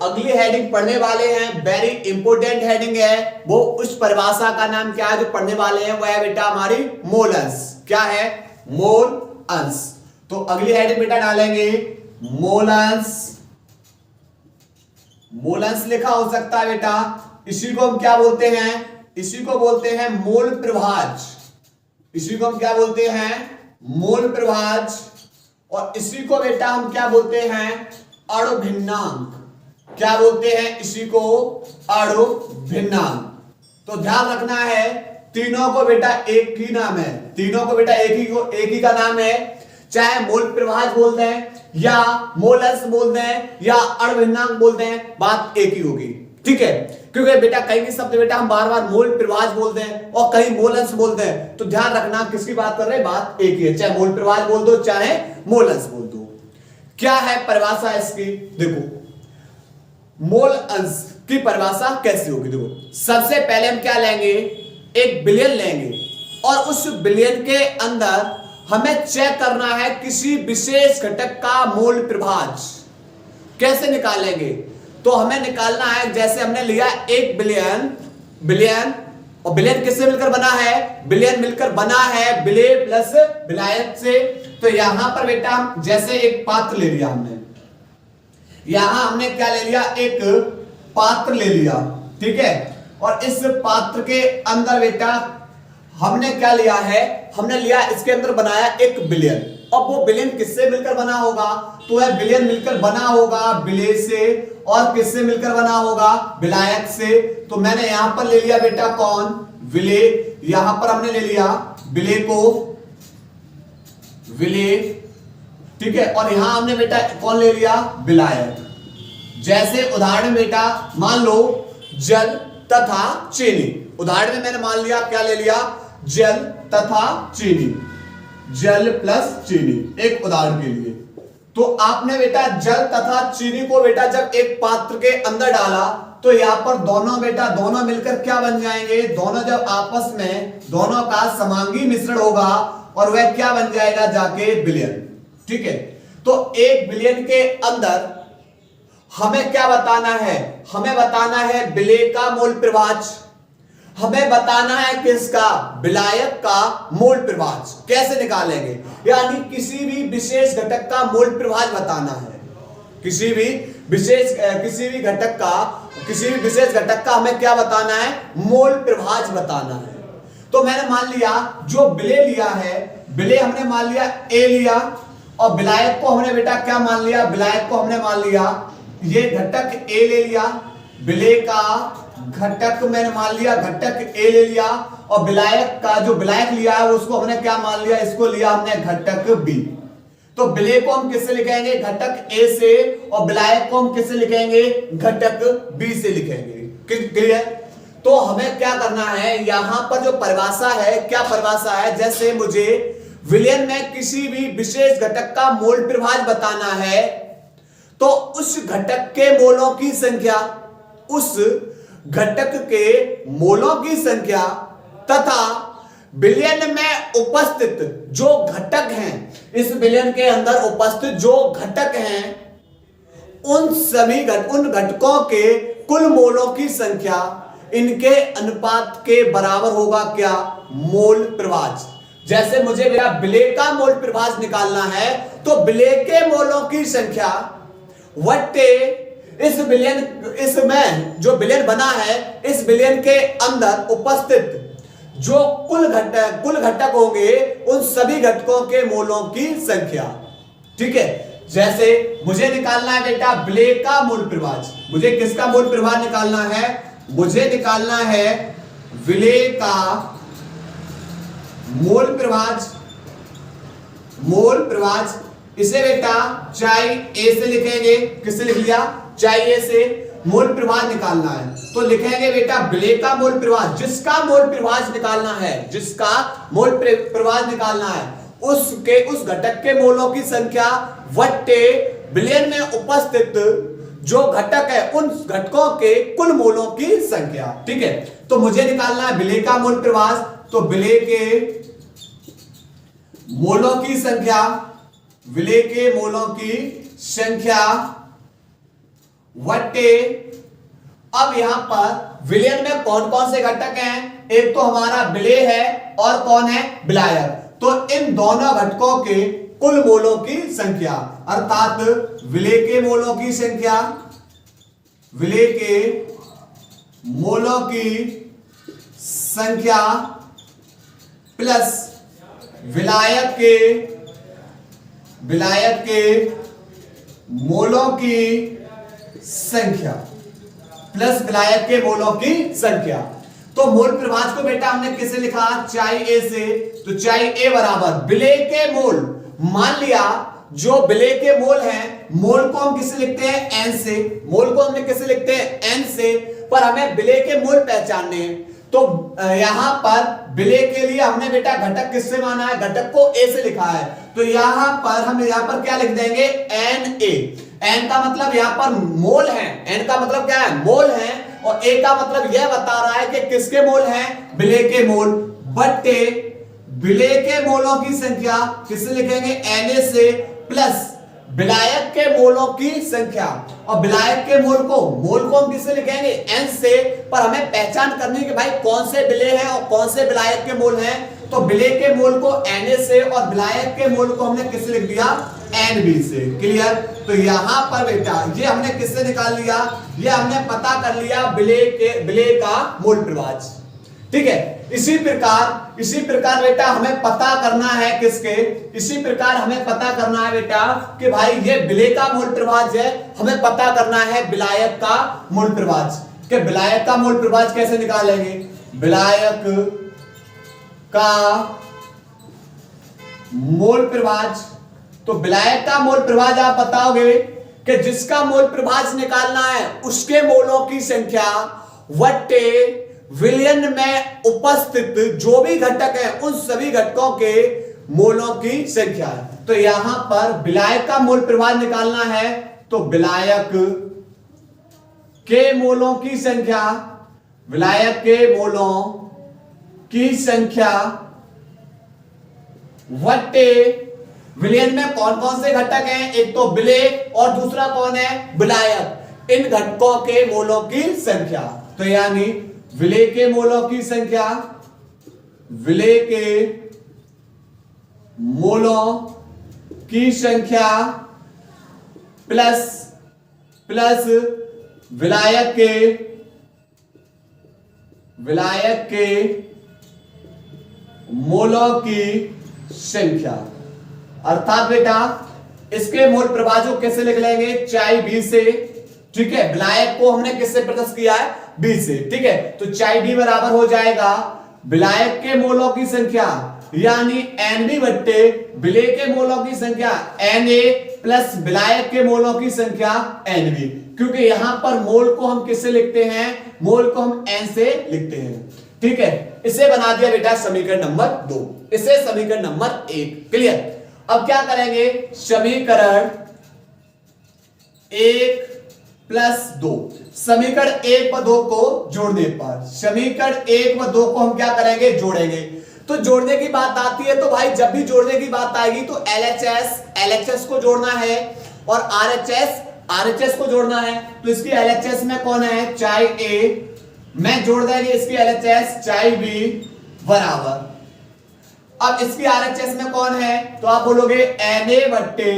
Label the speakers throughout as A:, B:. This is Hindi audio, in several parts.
A: अगली हेडिंग पढ़ने वाले हैं, वेरी इंपोर्टेंट हेडिंग है। वो उस परिभाषा का नाम क्या है जो पढ़ने वाले हैं, वो है बेटा हमारी मोल अंश। क्या है? मोल अंश। तो अगली हेडिंग बेटा डालेंगे मोल अंश। मोल अंश लिखा हो सकता है बेटा, इसी को हम क्या बोलते हैं? इसी को बोलते हैं मोल प्रभाज। इसी को हम क्या बोलते हैं? मोल प्रभाज। और इसी को बेटा हम क्या बोलते हैं? अणु भिन्नांक। क्या बोलते हैं इसी को? अणु भिन्नांक। तो ध्यान रखना है, तीनों को बेटा एक ही नाम है। तीनों को बेटा एक ही का नाम है। चाहे मोल प्रभाज बोल दें या मोल अंश बोल दें या अणु भिन्नांक बोल दें, बात एक ही होगी। ठीक है, क्योंकि बेटा कई भी शब्द बेटा हम बार बार मोल प्रभाज बोलते हैं और कहीं मोल अंश बोलते हैं, तो ध्यान रखना किसकी बात कर रहे हैं, बात एक ही है। चाहे मोल प्रभाज बोल दो चाहे मोल अंश बोल दो। क्या है परिभाषा इसकी? देखो मोल अंश की परिभाषा कैसे होगी। देखो सबसे पहले हम क्या लेंगे? एक बिलियन लेंगे और उस बिलियन के अंदर हमें चेक करना है किसी विशेष घटक का मोल प्रभाज। कैसे निकालेंगे? तो हमें निकालना है, जैसे हमने लिया एक बिलियन और बिलियन किससे मिलकर बना है? बिलियन मिलकर बना है विलेय प्लस विलायक से। तो यहां पर बेटा हम जैसे एक पात्र ले लिया हमने, यहां हमने क्या ले लिया? एक पात्र ले लिया। ठीक है, और इस पात्र के अंदर बेटा हमने क्या लिया है? हमने लिया इसके अंदर बनाया एक बिलियन। अब वो बिलियन किससे मिलकर बना होगा? तो वह बिलियन मिलकर बना होगा विलेय से, और किससे मिलकर बना होगा? विलायक से। तो मैंने यहां पर ले लिया बेटा कौन? विलेय। यहां पर हमने ले लिया विलेय को, विलेय। ठीक है, और यहां हमने बेटा कौन ले लिया? विलायक। जैसे उदाहरण बेटा मान लो जल तथा चीनी। उदाहरण में मैंने मान लिया क्या ले लिया? जल तथा चीनी, जल प्लस चीनी, एक उदाहरण के लिए। तो आपने बेटा जल तथा चीनी को बेटा जब एक पात्र के अंदर डाला तो यहां पर दोनों बेटा दोनों मिलकर क्या बन जाएंगे? दोनों जब आपस में दोनों का समांगी मिश्रण होगा और वह क्या बन जाएगा? जाके बिलियन। ठीक है, तो एक बिलियन के अंदर हमें क्या बताना है? हमें बताना है विलेय का मोल प्रभाज। हमें बताना है किसका? विलायक का मोल प्रभाज। कैसे निकालेंगे? यानी किसी भी विशेष घटक का मोल प्रभाज बताना है। किसी भी विशेष घटक का हमें क्या बताना है? मोल प्रभाज बताना है। तो मैंने मान लिया जो विलेय लिया है, विलेय हमने मान लिया ए लिया, और विलायक को हमने बेटा क्या मान लिया? विलायक को हमने मान लिया ये घटक ए ले लिया, विलेय का घटक मैंने मान लिया घटक ए ले लिया, और विलायक का जो विलायक लिया है उसको हमने क्या मान लिया? इसको लिया हमने घटक बी। तो विलेय को हम किससे लिखेंगे? घटक ए से, और विलायक को हम किससे लिखेंगे? घटक बी से लिखेंगे। क्लियर? तो हमें क्या करना है? यहां पर जो परिभाषा है, क्या परिभाषा है? जैसे मुझे विलयन में किसी भी विशेष घटक का मोल प्रभाज बताना है, तो उस घटक के मोलों की संख्या, उस घटक के मोलों की संख्या तथा विलयन में उपस्थित जो घटक हैं, इस विलयन के अंदर उपस्थित जो घटक हैं, उन घटकों के कुल मोलों की संख्या इनके अनुपात के बराबर होगा क्या? मोल प्रभाज। जैसे मुझे मेरा विलेय का मोल प्रभाज निकालना है, तो विलेय के मोलों की संख्या वट्टे इसमें जो विलयन बना है, इस विलयन के अंदर उपस्थित जो कुल घटक होंगे, उन सभी घटकों के मोलों की संख्या। ठीक है, जैसे मुझे निकालना है बेटा विलेय का मोल प्रभाज। मुझे किसका मोल प्रभाज निकालना है? मुझे निकालना है विलेय का मोल प्रभाज। मोल प्रभाज इसे बेटा चाई ए से लिखेंगे। किससे लिख लिया? चाई ए से। मोल प्रभाज निकालना है तो लिखेंगे बेटा विलेय का मोल प्रभाज। जिसका मोल प्रभाज निकालना है, जिसका मोल प्रभाज निकालना है, उस घटक के मोलों की संख्या वट्टे विलयन में उपस्थित जो घटक है, उन घटकों के कुल मोलों की संख्या। ठीक है, तो मुझे निकालना है विलेय का मोल प्रभाज, तो विलेय के मोलों की संख्या, विलेय के मोलों की संख्या वट्टे। अब यहां पर विलयन में कौन कौन से घटक हैं? एक तो हमारा विलेय है और कौन है? विलायक। तो इन दोनों घटकों के कुल मोलों की संख्या, अर्थात विलेय के मोलों की संख्या, विलेय के मोलों की संख्या प्लस विलायक के मोलों की संख्या, प्लस विलायक के मोलों की संख्या। तो मोल प्रभाज को बेटा हमने किसे लिखा? चाई ए से। तो चाई ए बराबर विलेय के मोल। मान लिया जो विलेय के मोल हैं, मोल को हम किसे लिखते हैं? एन से। मोल को हमने किसे लिखते हैं? एन से। पर हमें विलेय के मोल पहचानने हैं। तो यहां पर विलेय के लिए हमने बेटा घटक किससे माना है? घटक को ए से लिखा है। तो यहां पर हम यहां पर क्या लिख देंगे? N A. एन का मतलब यहां पर मोल है। एन का मतलब क्या है? मोल है। और ए का मतलब यह बता रहा है कि किसके मोल हैं? विलेय के मोल। बट्टे विलेय के मोलों की संख्या किससे लिखेंगे? एन ए से, प्लस विलायक के मोलों की संख्या। और विलायक के मोल को हम किससे लिखेंगे? एन से। पर हमें पहचान करनी है कि भाई कौन से विलेय है और कौन से विलायक के मोल हैं। तो विलेय के मोल को एन ए से और विलायक के मोल को हमने किससे लिख दिया? एन बी से। क्लियर? तो यहां पर बेटा ये हमने किससे निकाल लिया? ये हमने पता कर लिया विलेय का मोल प्रभाज। ठीक है। इसी प्रकार बेटा हमें पता करना है किसके? इसी प्रकार हमें पता करना है बेटा कि भाई ये विलेय का मोल प्रभाज है, हमें पता करना है विलायक का मोल प्रभाज। कि विलायक का मोल प्रभाज कैसे निकालेंगे? विलायक का मोल प्रभाज, तो विलायक का मोल प्रभाज आप बताओगे कि जिसका मोल प्रभाज निकालना है उसके मोलों की संख्या वट्टे विलयन में उपस्थित जो भी घटक है उन सभी घटकों के मोलों की संख्या। तो यहां पर विलायक का मोल प्रभाज निकालना है तो विलायक के मोलों की संख्या, विलायक के मोलों की संख्या वट्टे विलयन में कौन कौन से घटक हैं? एक तो विलेय और दूसरा कौन है? विलायक। इन घटकों के मोलों की संख्या। तो यानी विलेय के मोलों की संख्या, विलेय के मोलों की संख्या प्लस विलायक के मोलों की संख्या। अर्थात बेटा इसके मोल प्रभाज को कैसे लिख लेंगे? चाई बी से। ठीक है। विलायक को हमने किससे प्रदर्शित किया है? बी से। ठीक है। तो चाई बी बराबर हो जाएगा विलायक के मोलों की संख्या यानी एन बी बट्टे विलेय के मोलों की संख्या एन ए प्लस विलायक के मोलों की संख्या एन बी। क्योंकि यहां पर मोल को हम किससे लिखते हैं? मोल को हम एन से लिखते हैं। ठीक है। इसे बना दिया बेटा समीकरण नंबर 2, इसे समीकरण नंबर 1। क्लियर? अब क्या करेंगे? समीकरण 1 प्लस 2, समीकरण 1 व 2 को जोड़ने पर, समीकरण 1 व 2 को हम क्या करेंगे? जोड़ेंगे। तो जोड़ने की बात आती है तो भाई जब भी जोड़ने की बात आएगी तो LHS को जोड़ना है और RHS को जोड़ना है। तो इसकी LHS में कौन है? चाई ए में जोड़ देंगे इसकी LHS चाई बी बराबर। अब इसकी RHS में कौन है? तो आप बोलोगे Na बट्टे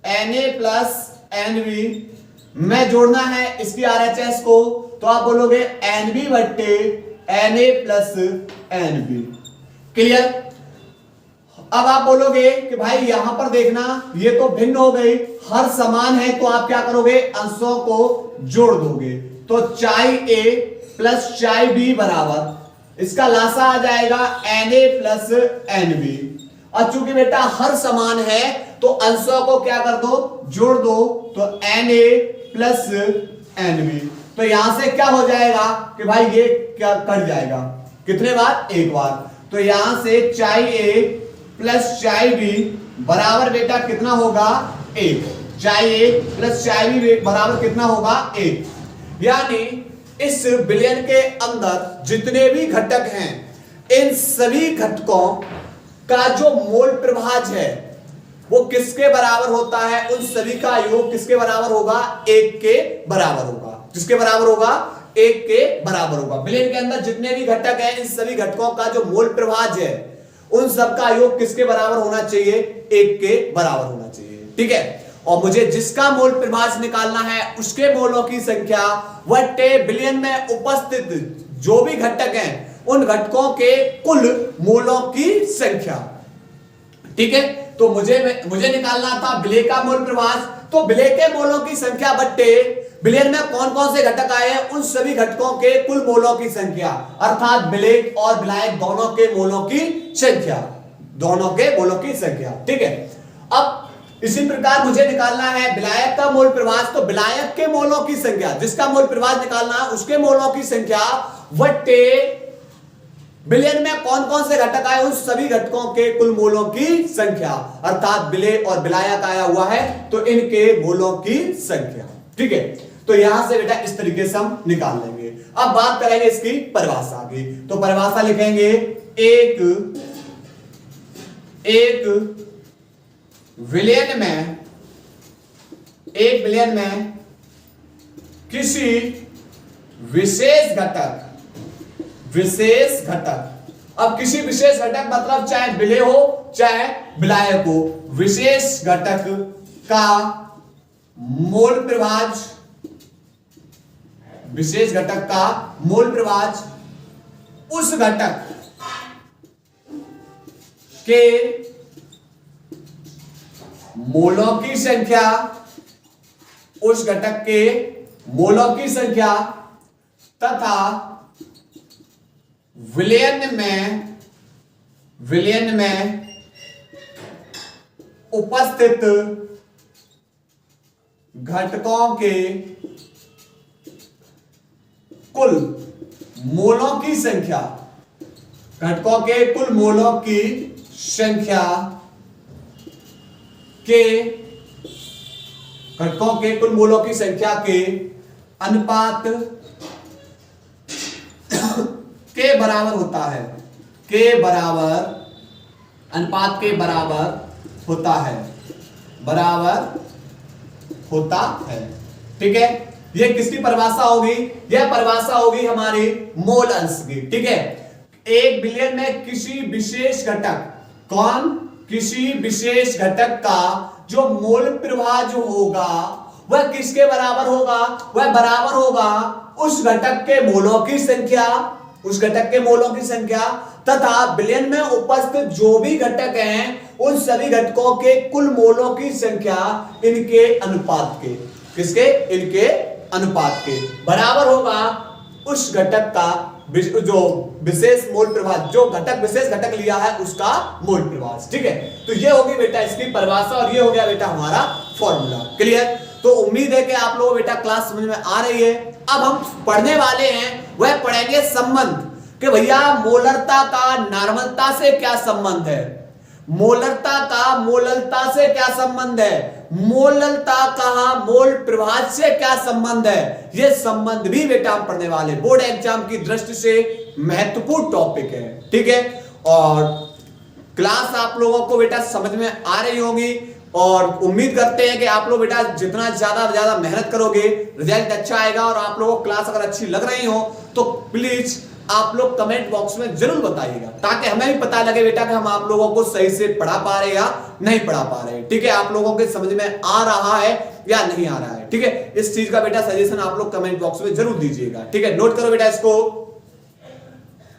A: Na प्लस NB में जोड़ना है इसकी RHS को, तो आप बोलोगे NB बट्टे Na प्लस NB। क्लियर? अब आप बोलोगे कि भाई यहां पर देखना ये तो भिन्न हो गई, हर समान है तो आप क्या करोगे? अंशों को जोड़ दोगे। तो चाई ए प्लस चाई बी बराबर इसका लासा आ जाएगा Na प्लस NB। और चूंकि बेटा हर समान है तो अंशों को क्या कर दो? जोड़ दो। तो Na प्लस NB। तो यहां से क्या हो जाएगा कि भाई ये क्या कट जाएगा? कितने बार? एक बार। तो यहां से चाई ए प्लस चाई बी बराबर बेटा कितना होगा? 1। चाई ए प्लस चाई बी बराबर कितना होगा? 1। यानी इस विलयन के अंदर जितने भी घटक हैं इन सभी घटकों का जो मोल प्रभाज है वो किसके बराबर होता है? उन सभी का योग किसके बराबर होगा? 1 के बराबर होगा। किसके बराबर होगा? 1 के बराबर होगा। विलेन के अंदर जितने भी घटक हैं, इन सभी घटकों का जो मोल प्रभाज है, उन सबका योग किसके बराबर होना चाहिए? 1 के बराबर होना चाहिए। ठीक है, और मुझे जिसका मोल प्रभाज निकालना है उसके मोलों की संख्या वट्टे बिलियन में उपस्थित जो भी घटक हैं उन घटकों के कुल मोलों की संख्या। ठीक है, तो मुझे निकालना था विलेय का मोल प्रभाज, तो विलेय के मोलों की संख्या बट्टे विलेय में कौन कौन से घटक आए हैं उन सभी घटकों के कुल मोलों की संख्या, अर्थात विलेय और विलायक दोनों के मोलों की संख्या, दोनों के मोलों की संख्या। ठीक है, अब इसी प्रकार मुझे निकालना है विलायक का मोल प्रभाज, तो विलायक के मोलों की संख्या, जिसका मोल प्रभाज निकालना है उसके मोलों की संख्या वट्टे विलेय में कौन कौन से घटक आए उन सभी घटकों के कुल मोलों की संख्या, अर्थात विलेय और विलायक आया हुआ है तो इनके मोलों की संख्या। ठीक है, तो यहां से बेटा इस तरीके से हम निकाल लेंगे। अब बात करेंगे इसकी परिभाषा की, तो परिभाषा लिखेंगे एक विलेय में किसी विशेष घटक, अब किसी विशेष घटक मतलब चाहे विलेय हो चाहे विलायक हो, विशेष घटक का मोल प्रभाज, विशेष घटक का मोल प्रभाज उस घटक के मोलों की संख्या, उस घटक के मोलों की संख्या तथा विलयन में उपस्थित घटकों के कुल मोलों की संख्या, घटकों के कुल मोलों की संख्या के, घटकों के कुल मोलों की संख्या के अनुपात के बराबर होता है, के बराबर, अनुपात के बराबर होता है, बराबर होता है। ठीक है, ये किसकी परिभाषा होगी? यह परिभाषा होगी हमारी मोल अंश की। ठीक है, एक विलेय में किसी विशेष घटक, कौन? किसी विशेष घटक का जो मोल प्रभाज होगा वह किसके बराबर होगा? वह बराबर होगा उस घटक के मोलों की संख्या, उस घटक के मोलों की संख्या तथा विलयन में उपस्थित जो भी घटक हैं उन सभी घटकों के कुल मोलों की संख्या इनके अनुपात के, किसके? इनके अनुपात के बराबर होगा उस घटक का जो विशेष मोल प्रभाज, जो घटक विशेष घटक लिया है उसका मोल प्रभाज। ठीक है, तो ये होगी बेटा इसकी परिभाषा और ये हो गया बेटा हमारा फॉर्मूला। क्लियर? तो उम्मीद है कि आप लोगों को बेटा क्लास समझ में आ रही है। अब हम पढ़ने वाले हैं वह पढ़ेंगे संबंध, कि भैया मोलरता का नॉर्मलता से क्या संबंध है, मोलरता का मोललता से क्या संबंध है, मोललता का मोल प्रभाज से क्या संबंध है। ये संबंध भी बेटा हम पढ़ने वाले, बोर्ड एग्जाम की दृष्टि से महत्वपूर्ण टॉपिक है। ठीक है, और क्लास आप लोगों को बेटा समझ में आ रही होगी और उम्मीद करते हैं कि आप लोग बेटा जितना ज्यादा मेहनत करोगे रिजल्ट अच्छा आएगा। और आप लोगों को क्लास अगर अच्छी लग रही हो तो प्लीज आप लोग कमेंट बॉक्स में जरूर बताइएगा, ताकि हमें भी पता लगे बेटा कि हम आप लोगों को सही से पढ़ा पा रहे या नहीं पढ़ा पा रहे। ठीक है, आप लोगों के समझ में आ रहा है या नहीं आ रहा है। ठीक है, इस चीज का बेटा सजेशन आप लोग कमेंट बॉक्स में जरूर दीजिएगा। ठीक है, नोट करो बेटा इसको।